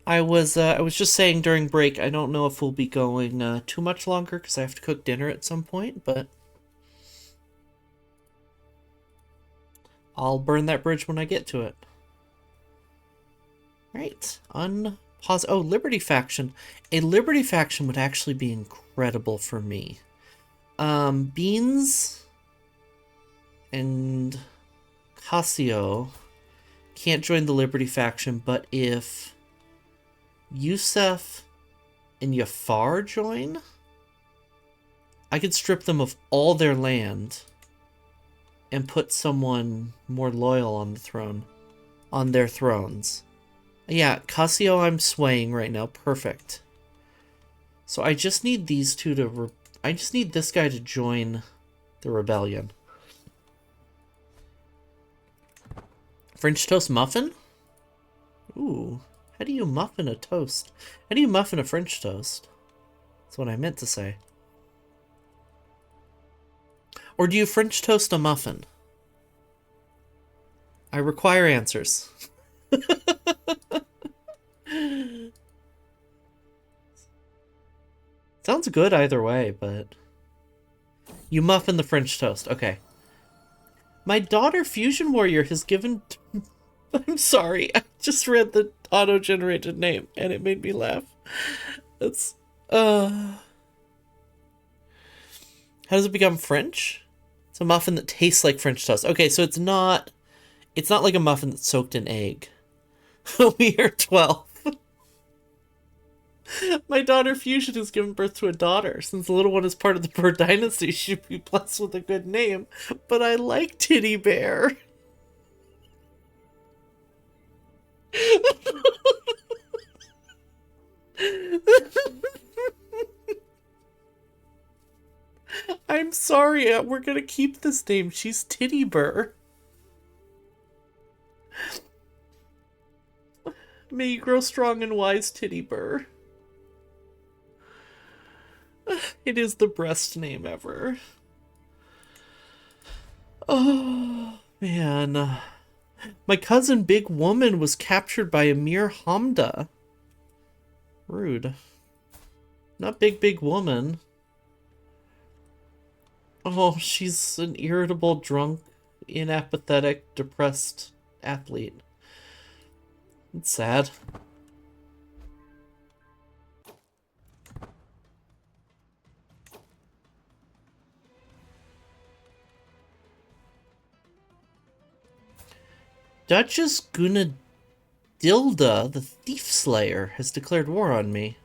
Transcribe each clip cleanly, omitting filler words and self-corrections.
I was just saying during break, I don't know if we'll be going too much longer because I have to cook dinner at some point, but I'll burn that bridge when I get to it. Right. Unpause. Oh, Liberty faction. A Liberty faction would actually be incredible for me. Beans and Casio can't join the Liberty faction, but if Yusef and Yafar join, I could strip them of all their land and put someone more loyal on the throne, on their thrones. Yeah, Casio I'm swaying right now. Perfect. So I just need these two to... I just need this guy to join the rebellion. French toast muffin? Ooh. How do you muffin a toast? How do you muffin a French toast? That's what I meant to say. Or do you French toast a muffin? I require answers. Sounds good either way, but... You muffin the French toast. Okay. My daughter, Fusion Warrior, has given... I'm sorry, I just read the auto-generated name, and it made me laugh. It's... How does it become French? It's a muffin that tastes like French toast. Okay, so it's not... It's not like a muffin that's soaked in egg. We are 12. My daughter Fusion has given birth to a daughter. Since the little one is part of the bird dynasty, she should be blessed with a good name. But I like Titty Bear. I'm sorry, we're gonna keep this name. She's Titty Bear. May you grow strong and wise, Titty Bear. It is the best name ever. Oh, man. My cousin Big Woman was captured by Amir Hamda. Rude. Not Big Woman. Oh, she's an irritable, drunk, inapathetic, depressed athlete. It's sad. Duchess Gunadilda, the Thief Slayer, has declared war on me.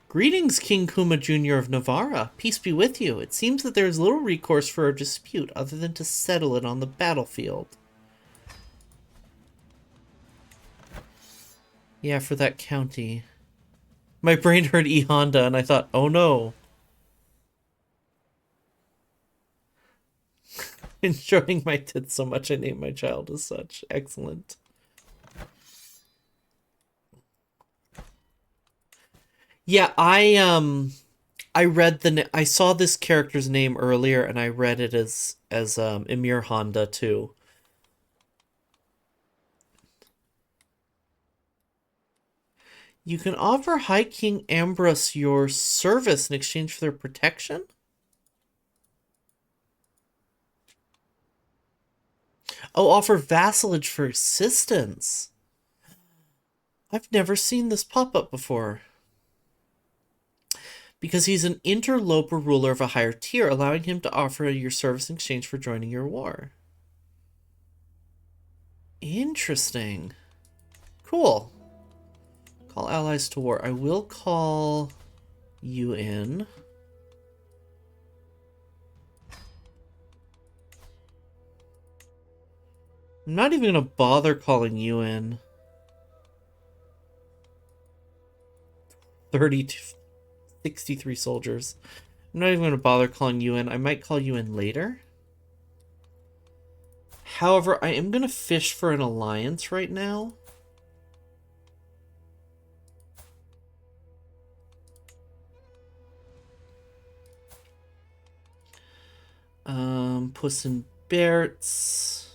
Greetings, King Kuma Jr. of Navarra. Peace be with you. It seems that there is little recourse for a dispute other than to settle it on the battlefield. Yeah, for that county. My brain heard E Honda and I thought, oh no. Enjoying my tits so much I named my child as such. Excellent. Yeah, I read I saw this character's name earlier and I read it as Emir Honda too. You can offer High King Ambrose your service in exchange for their protection? Oh, offer vassalage for assistance. I've never seen this pop up before. Because he's an interloper ruler of a higher tier, allowing him to offer your service in exchange for joining your war. Interesting. Cool. Call allies to war. I will call you in. I'm not even going to bother calling you in. 63 soldiers. I'm not even going to bother calling you in. I might call you in later. However, I am going to fish for an alliance right now. Puss in Boots.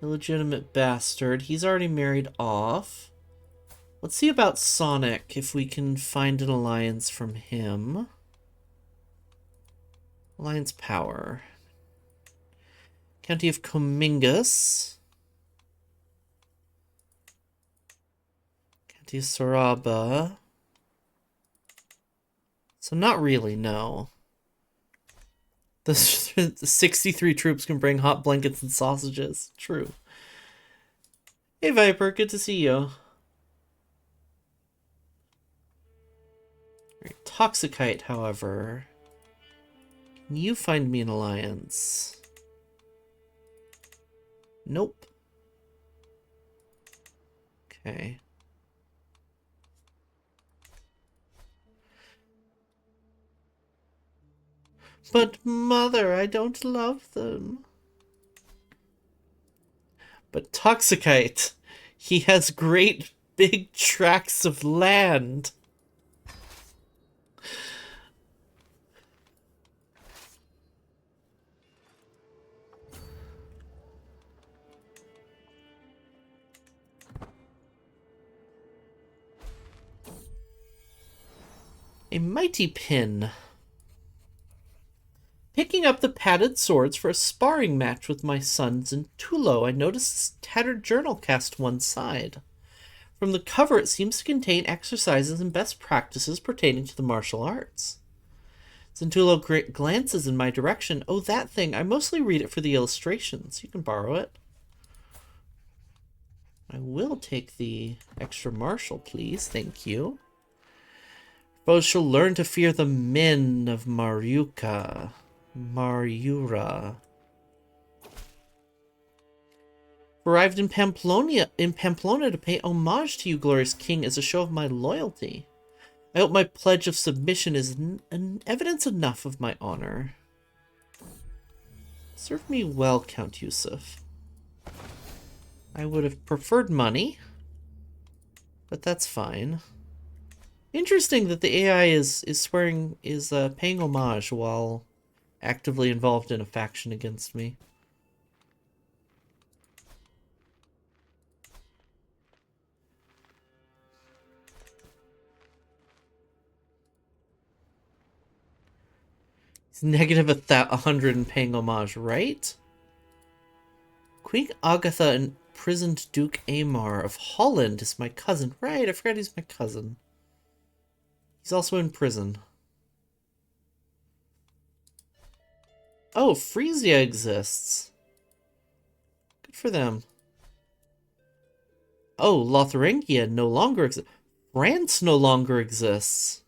Illegitimate bastard. He's already married off. Let's see about Sonic, if we can find an alliance from him. Alliance power. County of Comingus. County of Soraba. So not really, no. The 63 troops can bring hot blankets and sausages. True. Hey Viper, good to see you. Right, Toxicite, however. Can you find me an alliance? Nope. Okay. But mother, I don't love them. But Toxicite, he has great big tracts of land. A mighty pin. Picking up the padded swords for a sparring match with my sons in Tulo, I noticed this tattered journal cast one side. From the cover, it seems to contain exercises and best practices pertaining to the martial arts. Zentulo glances in my direction. Oh, that thing. I mostly read it for the illustrations. You can borrow it. I will take the extra martial, please. Thank you. Foes shall learn to fear the men of Mariura. Arrived in Pamplona to pay homage to you, glorious king, as a show of my loyalty. I hope my pledge of submission is an evidence enough of my honor. Serve me well, Count Yusuf. I would have preferred money, but that's fine. Interesting that the AI is paying homage while actively involved in a faction against me. He's negative 100 and paying homage, right? Queen Agatha imprisoned Duke Aymar of Holland is my cousin. Right, I forgot he's my cousin. He's also in prison. Oh, Frisia exists. Good for them. Oh, Lotharingia no longer exists. France no longer exists.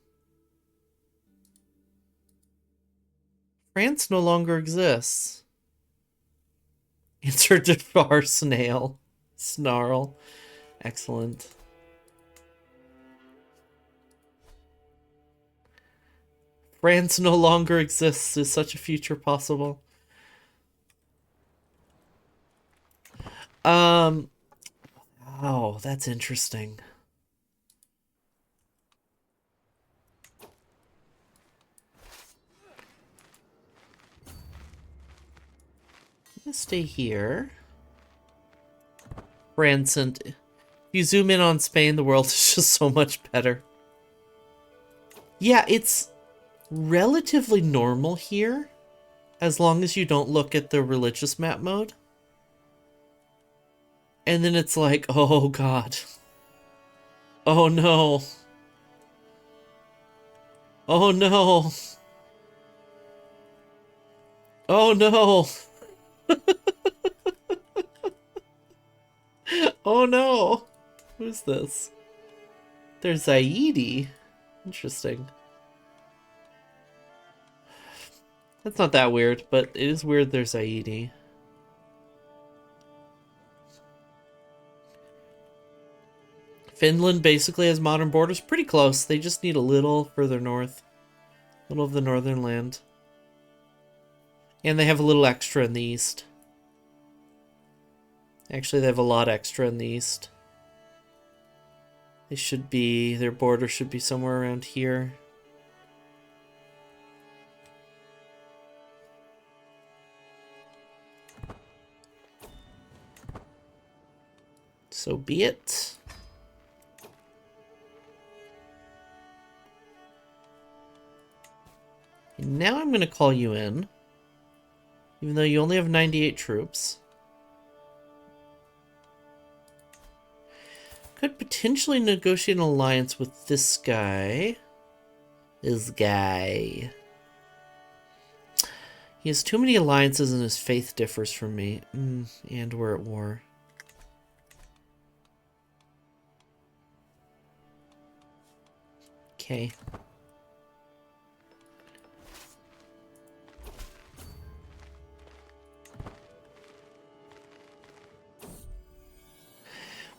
France no longer exists. Answer Jafar Snail. Snarl. Excellent. France no longer exists. Is such a future possible? Oh, that's interesting. I'm gonna stay here. Rancent. If you zoom in on Spain, the world is just so much better. Yeah, it's relatively normal here, as long as you don't look at the religious map mode. And then it's like, oh god. Oh no. Oh no. Oh no. Oh no. Who's this? There's Zaidi. Interesting. That's not that weird, but it is weird there's Zaidi. Finland basically has modern borders pretty close. They just need a little further north. A little of the northern land. And they have a little extra in the east. Actually, they have a lot extra in the east. They should be... Their border should be somewhere around here. So be it. And now I'm going to call you in, even though you only have 98 troops. Could potentially negotiate an alliance with this guy. This guy. He has too many alliances and his faith differs from me. And we're at war. Okay.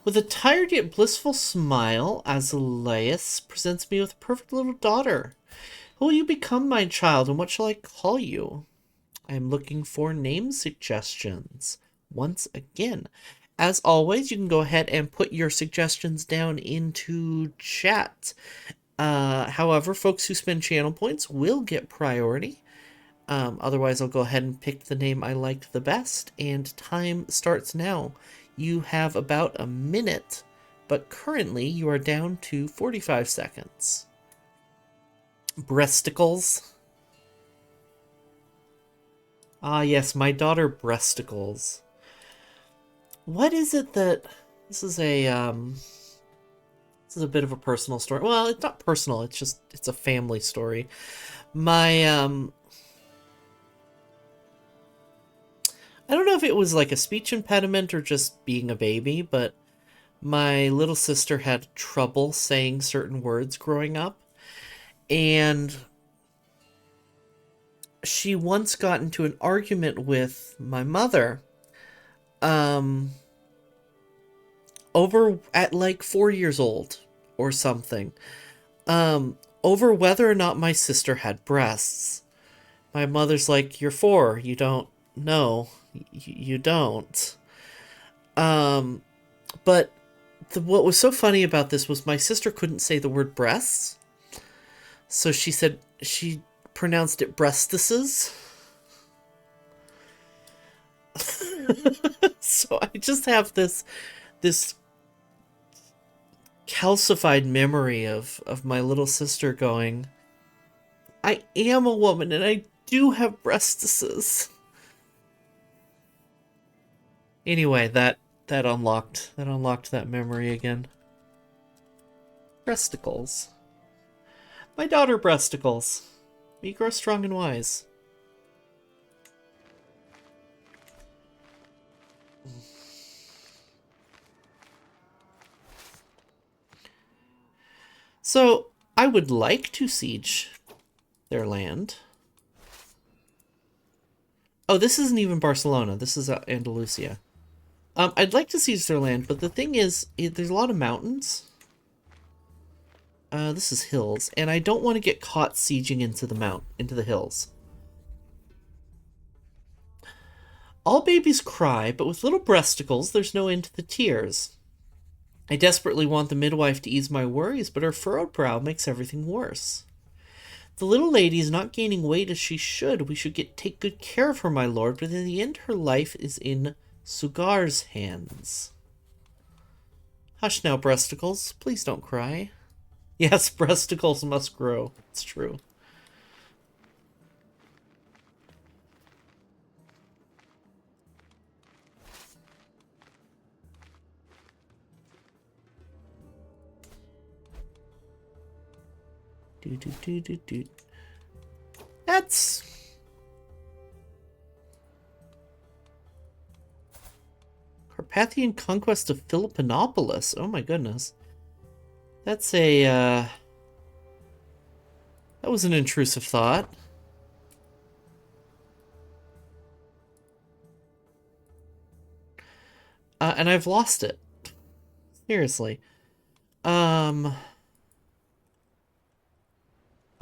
With a tired yet blissful smile, Azaleus presents me with a perfect little daughter. Who will you become, my child, and what shall I call you? I am looking for name suggestions. Once again, as always, you can go ahead and put your suggestions down into chat. However, folks who spend channel points will get priority. Otherwise, I'll go ahead and pick the name I liked the best, and time starts now. You have about a minute, but currently you are down to 45 seconds. Breasticles. Ah, yes, my daughter Breasticles. What is it that... This is a bit of a personal story. Well, it's not personal, it's a family story. My, I don't know if it was like a speech impediment or just being a baby, but my little sister had trouble saying certain words growing up. And she once got into an argument with my mother, over at like 4 years old or something, over whether or not my sister had breasts. My mother's like, "You're 4, you don't know. You don't." But what was so funny about this was my sister couldn't say the word breasts. So she pronounced it breastises. So I just have this calcified memory of my little sister going, "I am a woman and I do have breastises." Anyway, that unlocked that memory again. Breasticles. My daughter Breasticles. We grow strong and wise. So, I would like to siege their land. Oh, this isn't even Barcelona. This is Andalusia. I'd like to siege their land, but the thing is, there's a lot of mountains. This is hills, and I don't want to get caught sieging into the hills. All babies cry, but with little breasticles, there's no end to the tears. I desperately want the midwife to ease my worries, but her furrowed brow makes everything worse. The little lady is not gaining weight as she should. We should take good care of her, my lord, but in the end her life is in Sugar's hands. Hush now, breasticles. Please don't cry. Yes, breasticles must grow. It's true. That's... Carpathian conquest of Philippinopolis. Oh my goodness. That's a, that was an intrusive thought. And I've lost it. Seriously.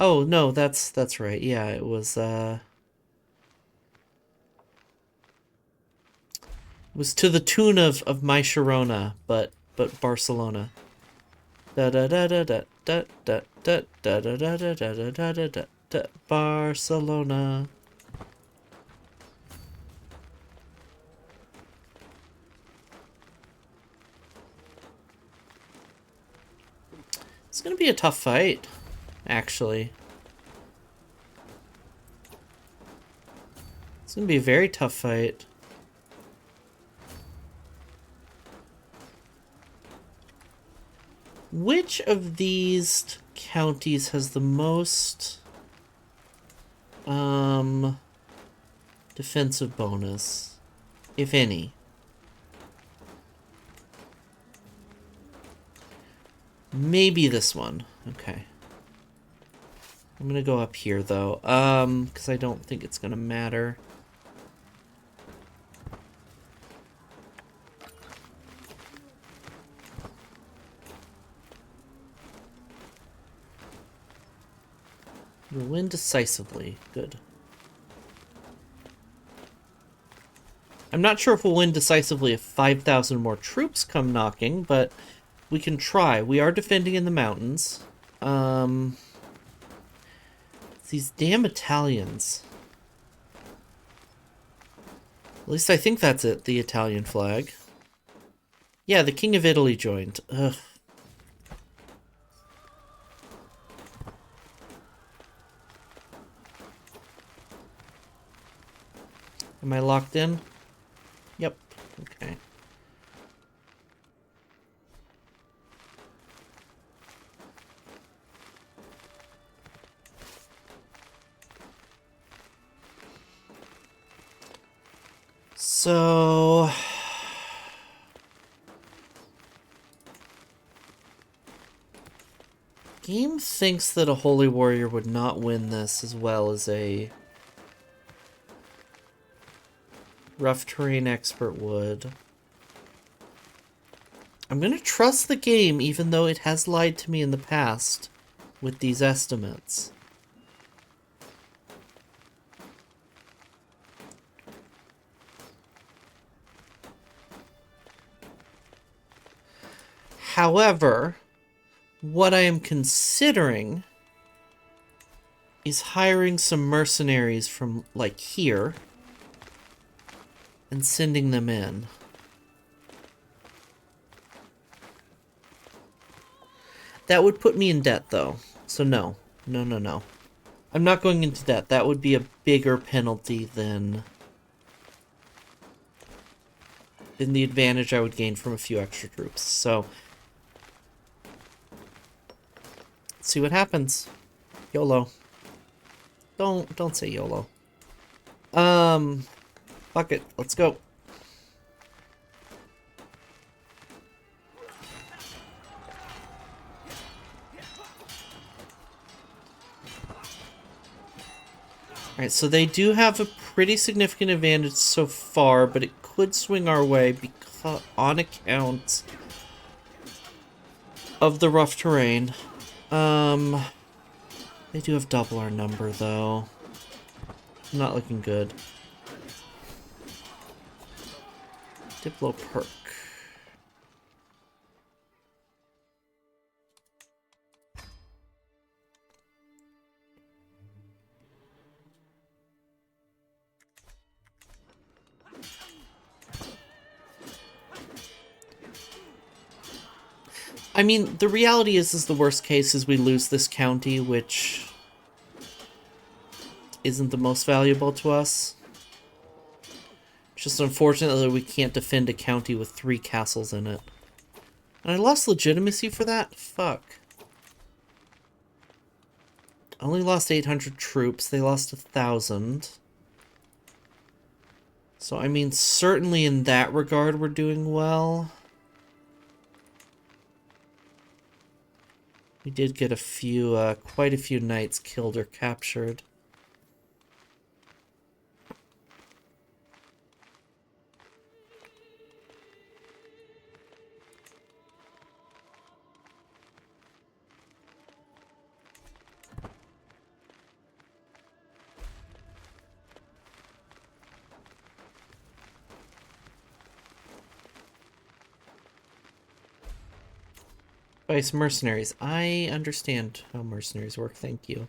Oh, no, that's right. Yeah, it was to the tune of My Sharona, but Barcelona. Da da da da da da da da da da da da da da da da da Barcelona. gonna be a tough fight, actually. It's gonna be a very tough fight. Which of these counties has the most defensive bonus, if any? Maybe this one. Okay. I'm gonna go up here though, because I don't think it's gonna matter. You'll win decisively. Good. I'm not sure if we'll win decisively if 5,000 more troops come knocking, but we can try. We are defending in the mountains. These damn Italians. At least I think that's it, the Italian flag. Yeah, the King of Italy joined. Ugh. Am I locked in? Yep. Okay. So... Game thinks that a Holy Warrior would not win this as well as a rough terrain expert would. I'm gonna trust the game even though it has lied to me in the past with these estimates. However, what I am considering is hiring some mercenaries from, like, here and sending them in. That would put me in debt, though. So no. No, no, no. I'm not going into debt. That would be a bigger penalty than the advantage I would gain from a few extra troops. So... see what happens. YOLO. Don't say YOLO. Fuck it. Let's go. Alright, so they do have a pretty significant advantage so far, but it could swing our way because on account of the rough terrain. They do have double our number, though. Not looking good. Diplo perk. I mean, the reality is the worst case is we lose this county, which isn't the most valuable to us. It's just unfortunate that we can't defend a county with 3 castles in it. And I lost legitimacy for that? Fuck. I only lost 800 troops. They lost 1,000. So, I mean, certainly in that regard, we're doing well. We did get a few, quite a few knights killed or captured. Vice mercenaries. I understand how mercenaries work, thank you.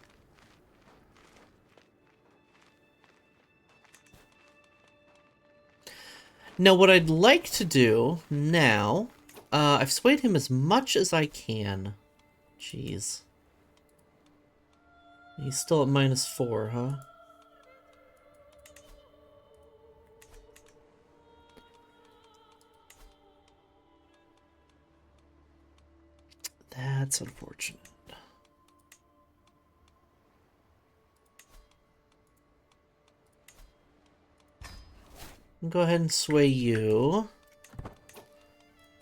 Now, what I'd like to do now, I've swayed him as much as I can. Jeez. He's still at -4, huh? That's unfortunate. I'll go ahead and sway you.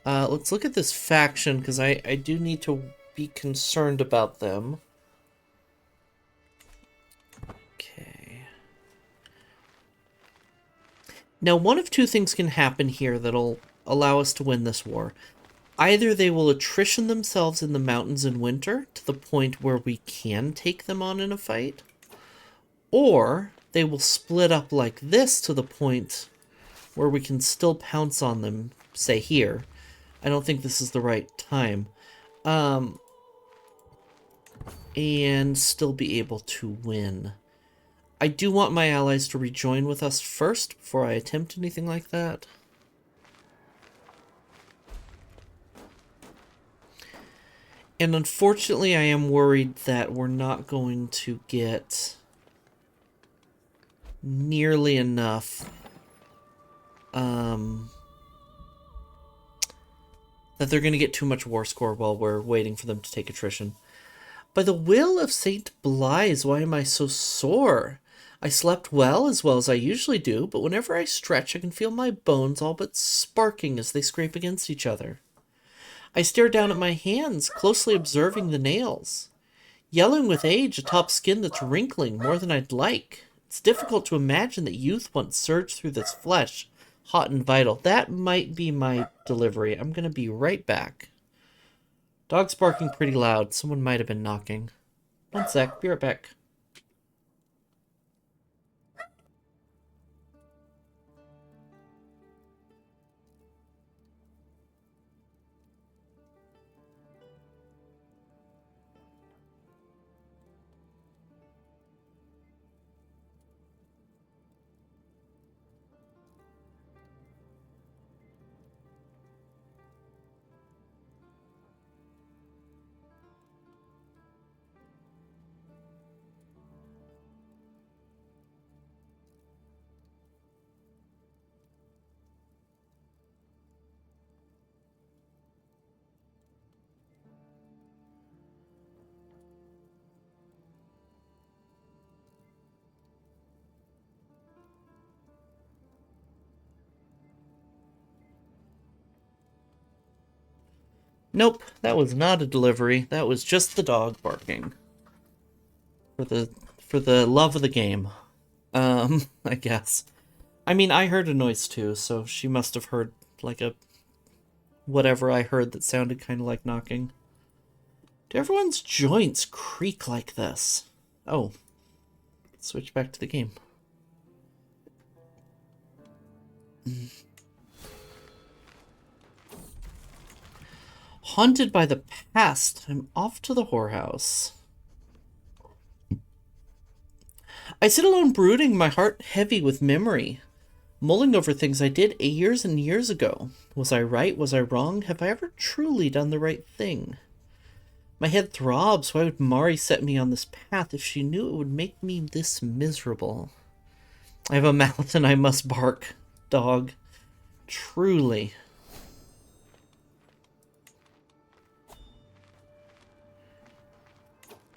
Let's look at this faction, because I do need to be concerned about them. Okay. Now, one of two things can happen here that'll allow us to win this war. Either they will attrition themselves in the mountains in winter to the point where we can take them on in a fight, or they will split up like this to the point where we can still pounce on them, say here. I don't think this is the right time. And still be able to win. I do want my allies to rejoin with us first before I attempt anything like that. And unfortunately, I am worried that we're not going to get nearly enough that they're going to get too much war score while we're waiting for them to take attrition. By the will of Saint Blaise, why am I so sore? I slept well as I usually do, but whenever I stretch, I can feel my bones all but sparking as they scrape against each other. I stare down at my hands, closely observing the nails. Yellowing with age atop skin that's wrinkling more than I'd like. It's difficult to imagine that youth once surged through this flesh, hot and vital. That might be my delivery. I'm going to be right back. Dog's barking pretty loud. Someone might have been knocking. One sec. Be right back. Nope, that was not a delivery. That was just the dog barking. For the love of the game. I guess. I mean, I heard a noise too, so she must have heard like a whatever I heard that sounded kind of like knocking. Do everyone's joints creak like this? Oh. Switch back to the game. Haunted by the past. I'm off to the whorehouse. I sit alone brooding, my heart heavy with memory, mulling over things I did years and years ago. Was I right? Was I wrong? Have I ever truly done the right thing? My head throbs. Why would Mari set me on this path if she knew it would make me this miserable? I have a mouth and I must bark. Dog. Truly.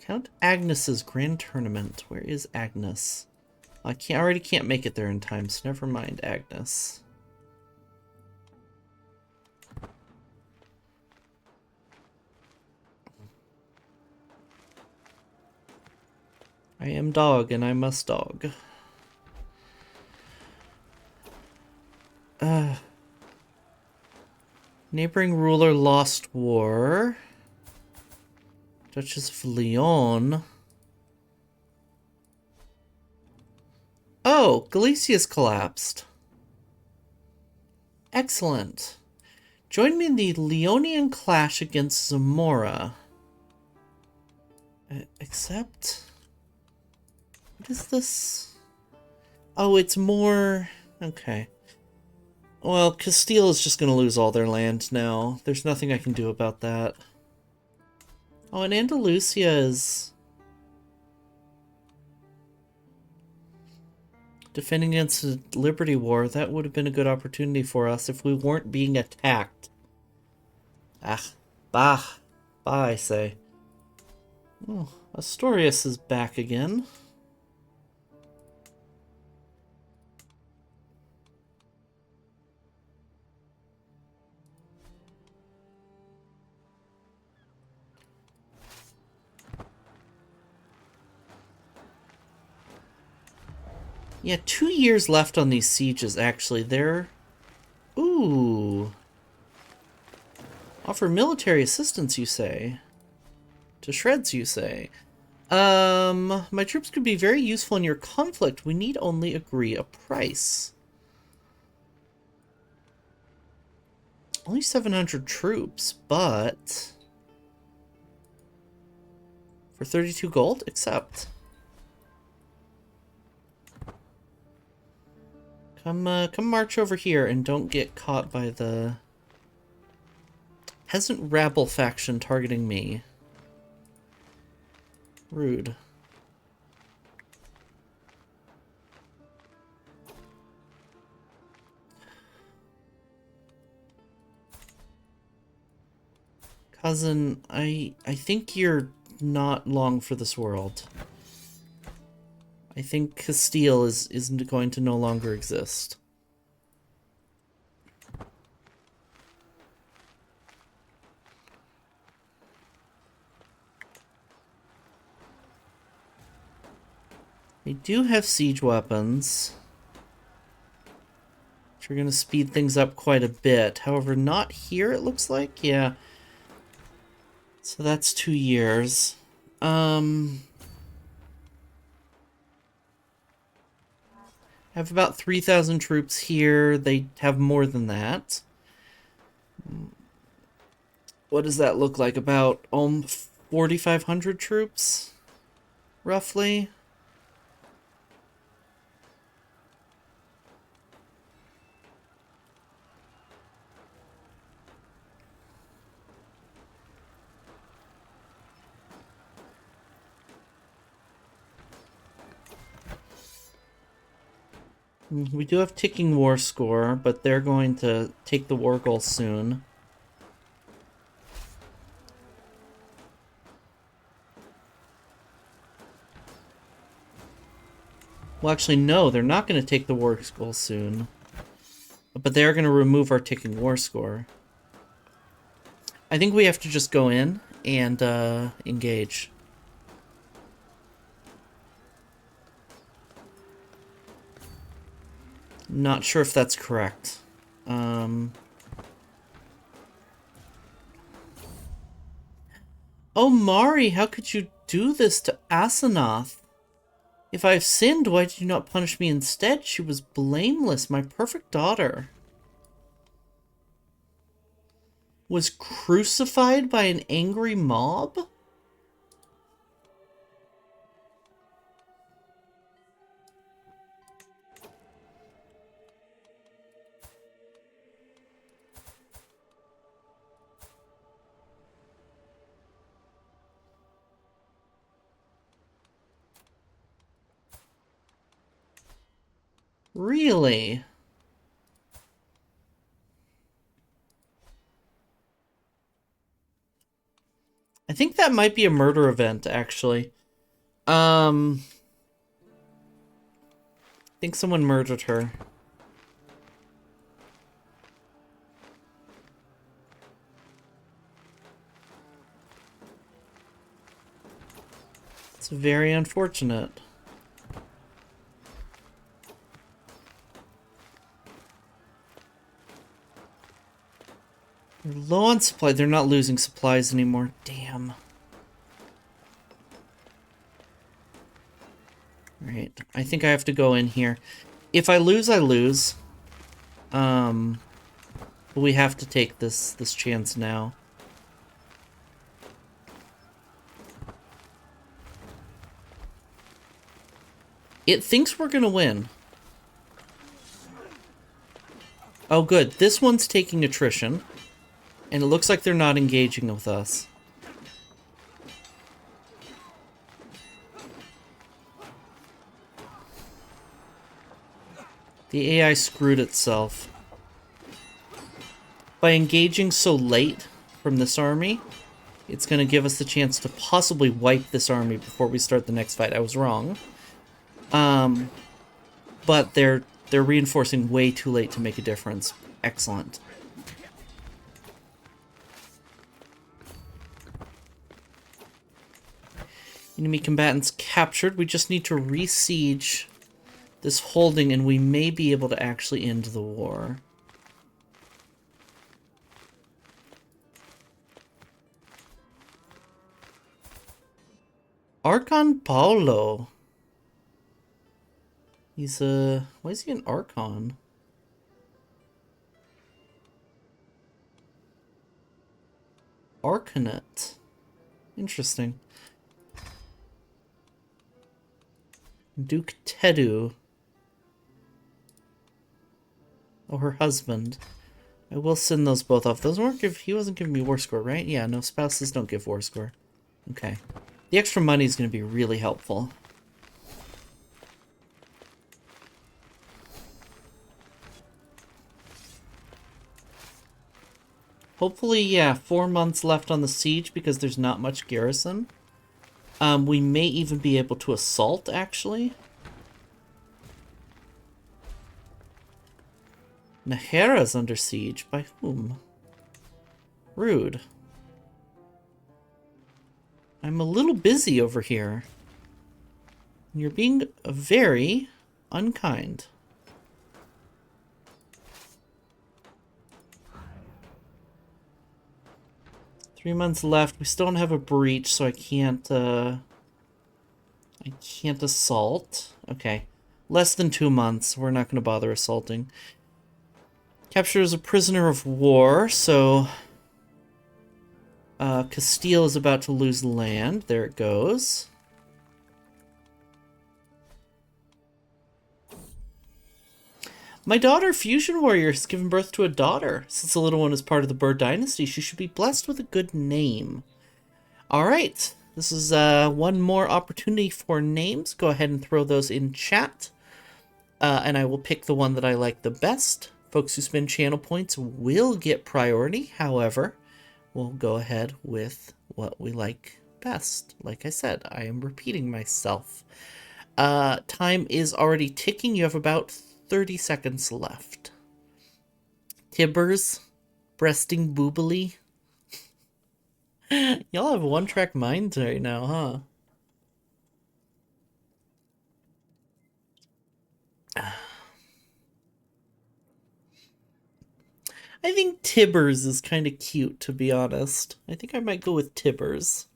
Count Agnes's grand tournament. Where is Agnes? I already can't make it there in time, so never mind Agnes. I am dog and I must dog. Neighboring ruler lost war. Duchess of Lyon. Oh, Galicia's collapsed. Excellent. Join me in the Leonian clash against Zamora. Except... What is this? Oh, it's more... Okay. Well, Castile is just going to lose all their land now. There's nothing I can do about that. Oh, and Andalusia is defending against the Liberty War. That would have been a good opportunity for us if we weren't being attacked. Ah, bah, bah, I say. Oh, Astorius is back again. Yeah, 2 years left on these sieges, actually. They're... Ooh. Offer military assistance, you say? To shreds, you say? My troops could be very useful in your conflict. We need only agree a price. Only 700 troops, but... For 32 gold? Accept. Come march over here and don't get caught by the peasant rabble faction targeting me. Rude. Cousin, I think you're not long for this world. I think Castile isn't going to no longer exist. They do have siege weapons, which are going to speed things up quite a bit. However, not here, it looks like. Yeah. So that's 2 years. Have about 3,000 troops here. They have more than that. What does that look like? About 4,500 troops, roughly. We do have ticking war score, but they're going to take the war goal soon. Well, actually, no, they're not going to take the war goal soon. But they're going to remove our ticking war score. I think we have to just go in and engage. Not sure if that's correct. Oh, Mari, how could you do this to Asenath? If I have sinned, why did you not punish me instead? She was blameless, my perfect daughter. Was crucified by an angry mob? Really? I think that might be a murder event, actually. I think someone murdered her. It's very unfortunate. They're low on supply. They're not losing supplies anymore. Damn. Right. I think I have to go in here. If I lose, I lose. But we have to take this chance now. It thinks we're gonna win. Oh, good. This one's taking attrition. And it looks like they're not engaging with us. The AI screwed itself. By engaging so late from this army, it's going to give us the chance to possibly wipe this army before we start the next fight. I was wrong. But they're reinforcing way too late to make a difference. Excellent. Enemy combatants captured. We just need to re-siege this holding, and we may be able to actually end the war. Archon Paulo. He's a... Why is he an Archon? Arcanet. Interesting. Duke Tedu. Oh, her husband. I will send those both off. Those weren't he wasn't giving me war score, right? Yeah, no, spouses don't give war score. Okay. The extra money is going to be really helpful. Hopefully, yeah, 4 months left on the siege because there's not much garrison. We may even be able to assault, actually. Nahera's under siege. By whom? Rude. I'm a little busy over here. You're being very unkind. Three months left. We still don't have a breach, so I can't assault. Okay. Less than 2 months. We're not going to bother assaulting. Capture as a prisoner of war, so... Castile is about to lose land. There it goes. My daughter, Fusion Warrior, has given birth to a daughter. Since the little one is part of the Bird Dynasty, she should be blessed with a good name. Alright, this is one more opportunity for names. Go ahead and throw those in chat. And I will pick the one that I like the best. Folks who spend channel points will get priority. However, we'll go ahead with what we like best. Like I said, I am repeating myself. Time is already ticking. You have about 30 seconds left. Tibbers, breasting boobily. Y'all have one-track minds right now, huh? I think Tibbers is kind of cute, to be honest. I think I might go with Tibbers.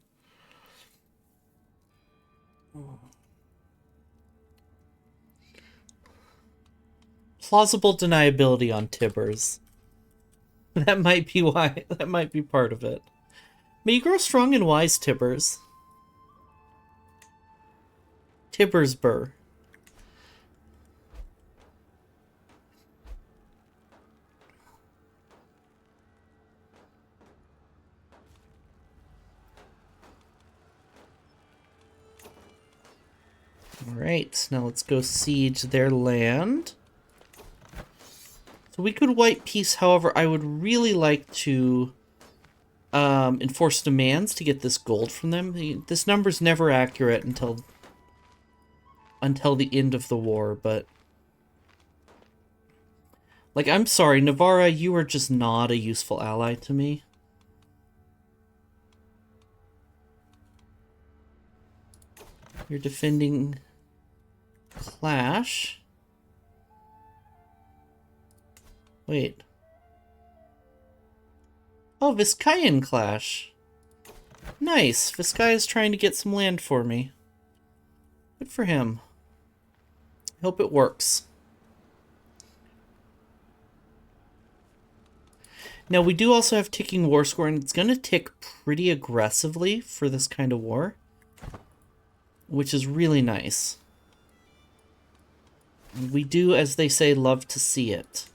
Plausible deniability on Tibbers. That might be why. That might be part of it. May you grow strong and wise, Tibbers. Tibbersburr. Alright, now let's go siege their land. So we could wipe peace, however, I would really like to enforce demands to get this gold from them. This number's never accurate until the end of the war, but... Like, I'm sorry, Navarra, you are just not a useful ally to me. You're defending Clash. Wait. Oh, Viscayan Clash. Nice. Vizcaya's trying to get some land for me. Good for him. I hope it works. Now, we do also have ticking war score, and it's going to tick pretty aggressively for this kind of war, which is really nice. We do, as they say, love to see it.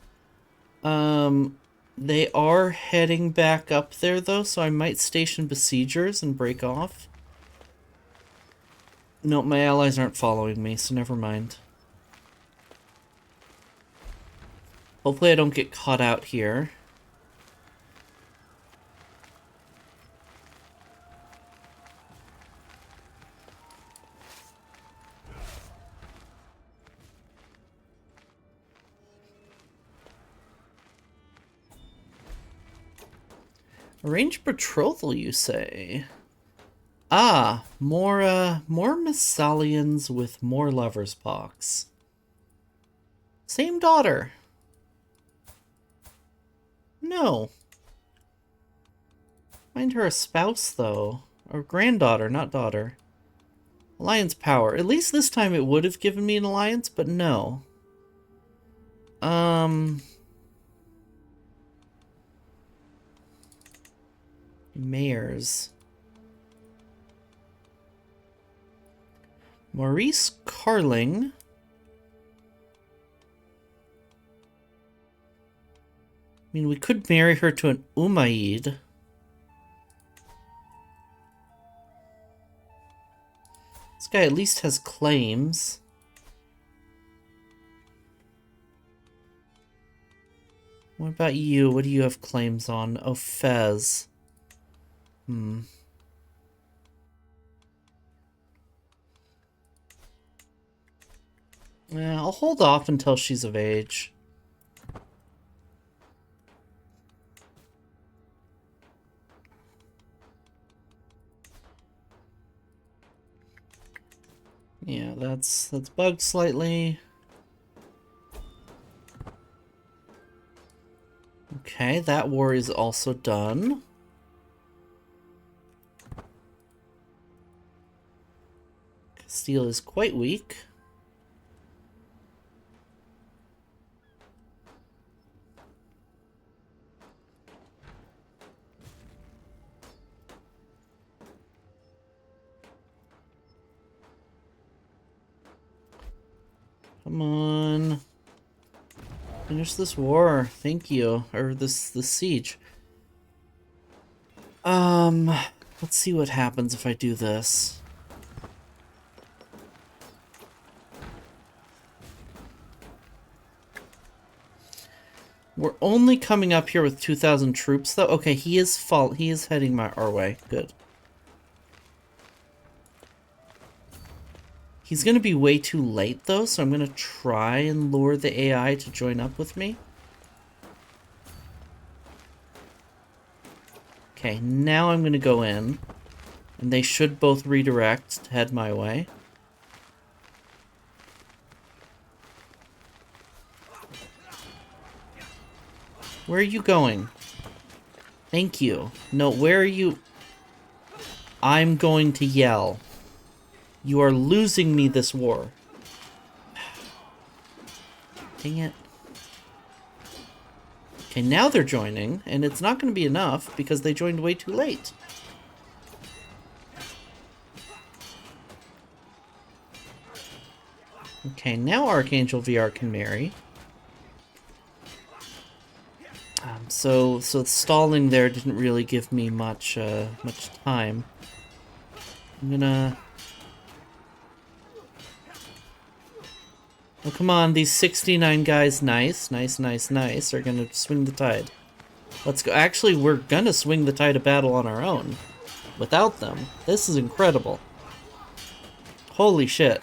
They are heading back up there, though, so I might station besiegers and break off. No, my allies aren't following me, so never mind. Hopefully I don't get caught out here. Arranged betrothal, you say? Ah, more Messalians with more lover's pox. Same daughter. No. Find her a spouse, though. Or granddaughter, not daughter. Alliance power. At least this time it would have given me an alliance, but no. Mayors. Maurice Carling. I mean, we could marry her to an Umayyad. This guy at least has claims. What about you? What do you have claims on? Oh, Fez. Yeah, I'll hold off until she's of age. Yeah, that's bugged slightly. Okay, that war is also done. Castile is quite weak. Come on. Finish this war. Thank you. Or this siege. Let's see what happens if I do this. We're only coming up here with 2,000 troops, though. Okay, he is heading our way. Good. He's going to be way too late, though, so I'm going to try and lure the AI to join up with me. Okay, now I'm going to go in. And they should both redirect to head my way. Where are you going? Thank you. No, where are you? I'm going to yell. You are losing me this war. Dang it. Okay, now they're joining, and it's not going to be enough because they joined way too late. Okay, now Archangel VR can marry. So stalling there didn't really give me much time. I'm gonna... Oh, come on, these 69 guys, nice, are gonna swing the tide. Let's go. Actually, we're gonna swing the tide of battle on our own. Without them. This is incredible. Holy shit.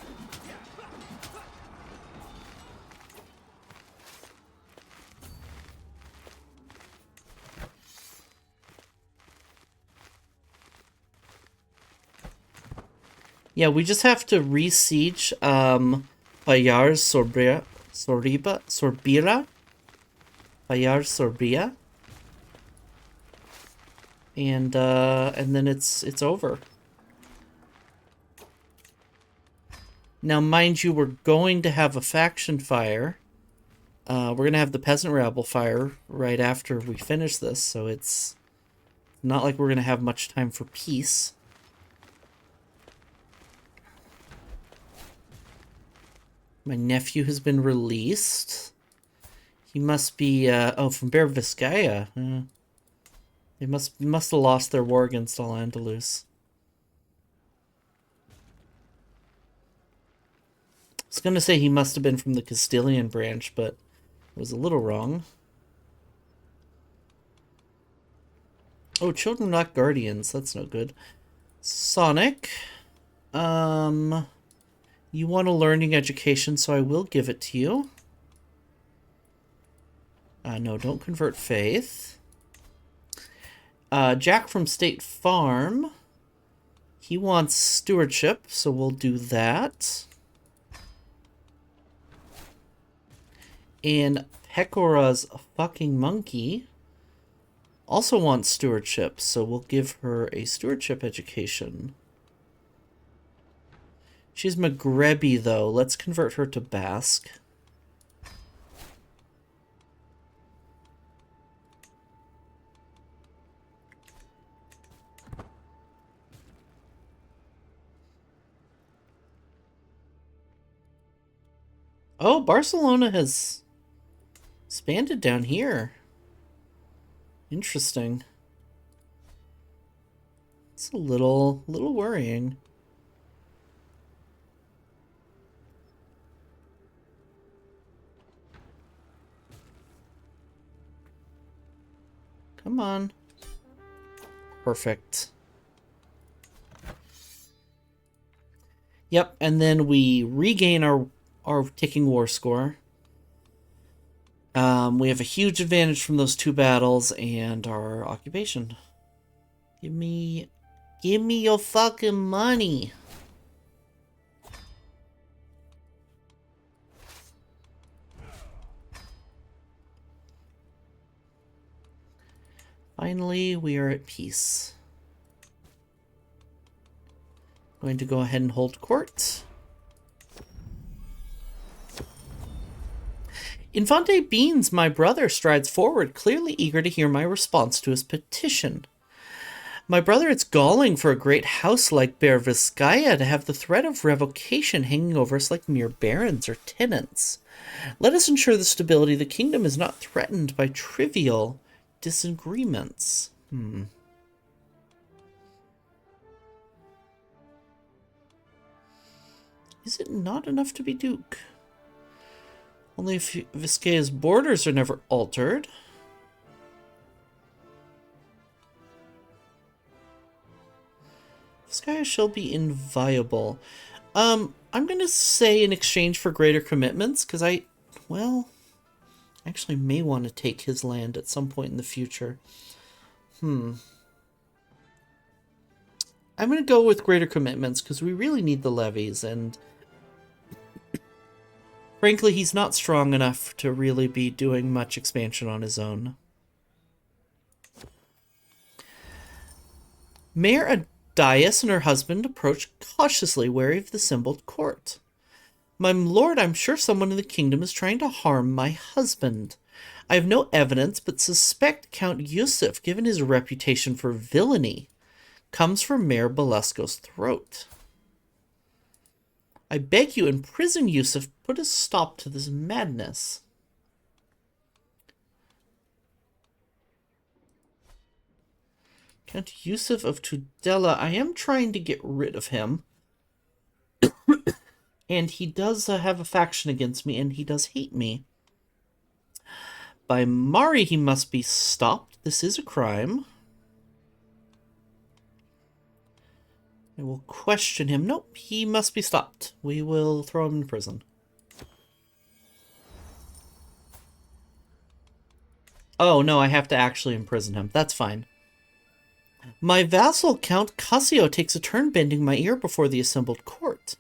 Yeah, we just have to re-siege, Bayar Sorbira. Bayar Sorbia. And then it's over. Now, mind you, we're going to have a faction fire. We're going to have the peasant rabble fire right after we finish this, so it's not like we're going to have much time for peace. My nephew has been released. He must be, oh, from Bear Vizcaya. They must have lost their war against Al-Andalus. I was going to say he must have been from the Castilian branch, but was a little wrong. Oh, children not guardians. That's no good. Sonic. You want a learning education, so I will give it to you. No, don't convert faith. Jack from State Farm. He wants stewardship, so we'll do that. And Pecora's a fucking monkey. Also wants stewardship, so we'll give her a stewardship education. She's Maghrebi, though. Let's convert her to Basque. Oh, Barcelona has expanded down here. Interesting. It's a little worrying. Come on. Perfect. Yep, and then we regain our ticking war score. We have a huge advantage from those 2 battles and our occupation. Give me your fucking money. Finally, we are at peace. Going to go ahead and hold court. Infante Beans, my brother, strides forward, clearly eager to hear my response to his petition. My brother, it's galling for a great house like Bear Vizcaya to have the threat of revocation hanging over us like mere barons or tenants. Let us ensure the stability of the kingdom is not threatened by trivial disagreements. Is it not enough to be Duke? Only if Vizcaya's borders are never altered. Vizcaya shall be inviolable. I'm going to say in exchange for greater commitments, because actually may want to take his land at some point in the future. I'm going to go with greater commitments, because we really need the levies, and frankly, he's not strong enough to really be doing much expansion on his own. Mayor Adias and her husband approach cautiously, wary of the assembled court. My lord, I'm sure someone in the kingdom is trying to harm my husband. I have no evidence, but suspect Count Yusuf, given his reputation for villainy, comes from Mayor Belasco's throat. I beg you, imprison Yusuf, put a stop to this madness. Count Yusuf of Tudela, I am trying to get rid of him. And he does have a faction against me, and he does hate me. By Mari, he must be stopped. This is a crime. I will question him. Nope, he must be stopped. We will throw him in prison. Oh, no, I have to actually imprison him. That's fine. My vassal, Count Cassio, takes a turn bending my ear before the assembled court.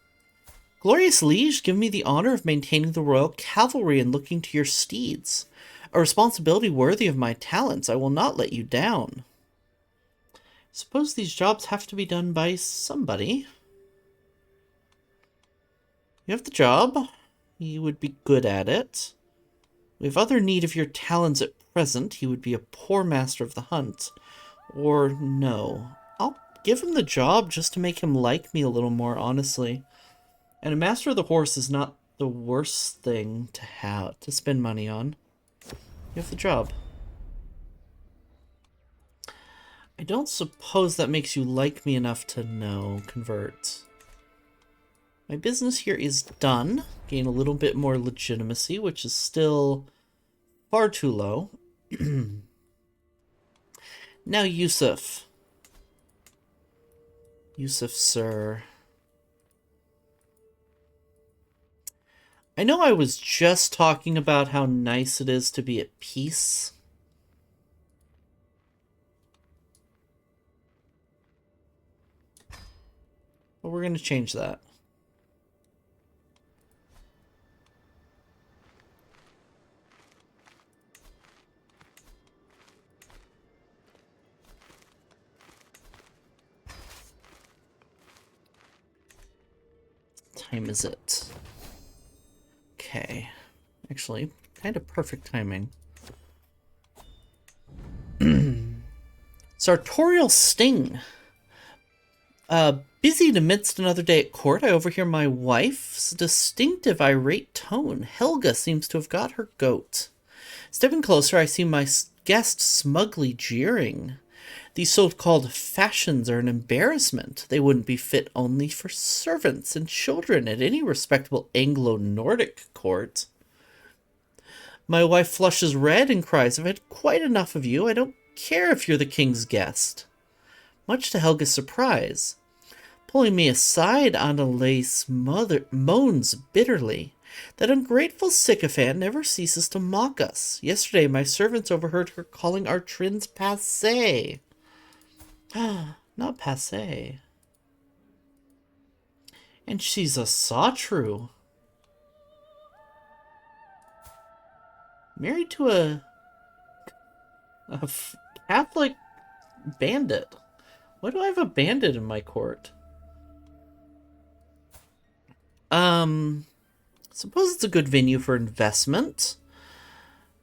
Glorious liege, give me the honor of maintaining the royal cavalry and looking to your steeds. A responsibility worthy of my talents. I will not let you down. Suppose these jobs have to be done by somebody. You have the job. You would be good at it. We have other need of your talents at present. He would be a poor master of the hunt. Or no. I'll give him the job just to make him like me a little more, honestly. And a master of the horse is not the worst thing to spend money on. You have the job. I don't suppose that makes you like me enough to convert. My business here is done. Gain a little bit more legitimacy, which is still Far too low. Now, Yusuf. Yusuf, sir. I know I was just talking about how nice it is to be at peace. But we're going to change that. What time is it? Okay. Actually, kind of perfect timing. Sartorial Sting. Busied amidst another day at court, I overhear my wife's distinctive irate tone. Helga seems to have got her goat. Stepping closer, I see my guest smugly jeering. These so-called fashions are an embarrassment. They wouldn't be fit only for servants and children at any respectable Anglo-Nordic court. My wife flushes red and cries, I've had quite enough of you. I don't care if you're the king's guest. Much to Helga's surprise. Pulling me aside, Annalise moans bitterly. That ungrateful sycophant never ceases to mock us. Yesterday, my servants overheard her calling our trins passé. Not passé. And she's a sawtrue. Married to a Catholic bandit. Why do I have a bandit in my court? Suppose it's a good venue for investment.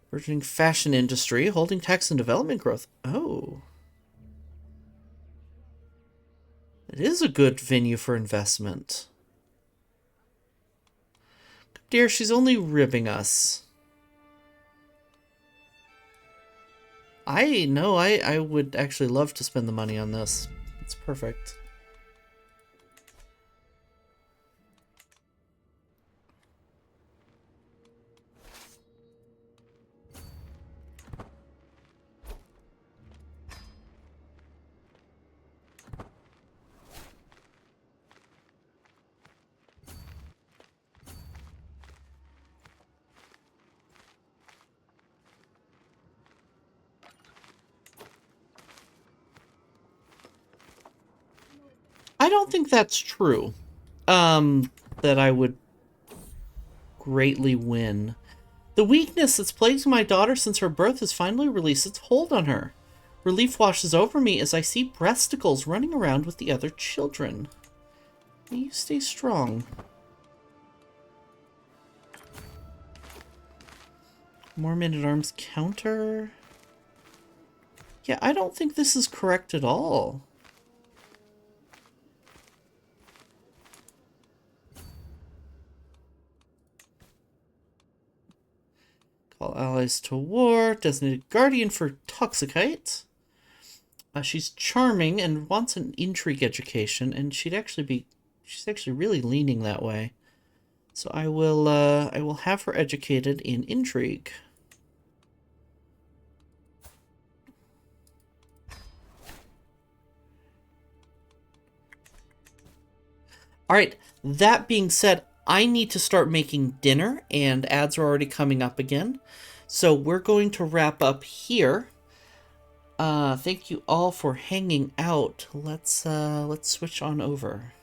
Burgeoning fashion industry, holding tax and development growth. Oh. It is a good venue for investment. Dear, she's only ribbing us. I would actually love to spend the money on this. It's perfect. I don't think that's true. That I would greatly win. The weakness that's plagued my daughter since her birth has finally released its hold on her. Relief washes over me as I see breasticles running around with the other children. May you stay strong. More men-at-arms counter. Yeah, I don't think this is correct at all. Call allies to war. Designated guardian for Toxicite. She's charming and wants an intrigue education, and she's actually really leaning that way. So I will have her educated in intrigue. All right, that being said, I need to start making dinner, and ads are already coming up again. So we're going to wrap up here. Thank you all for hanging out. Let's switch on over.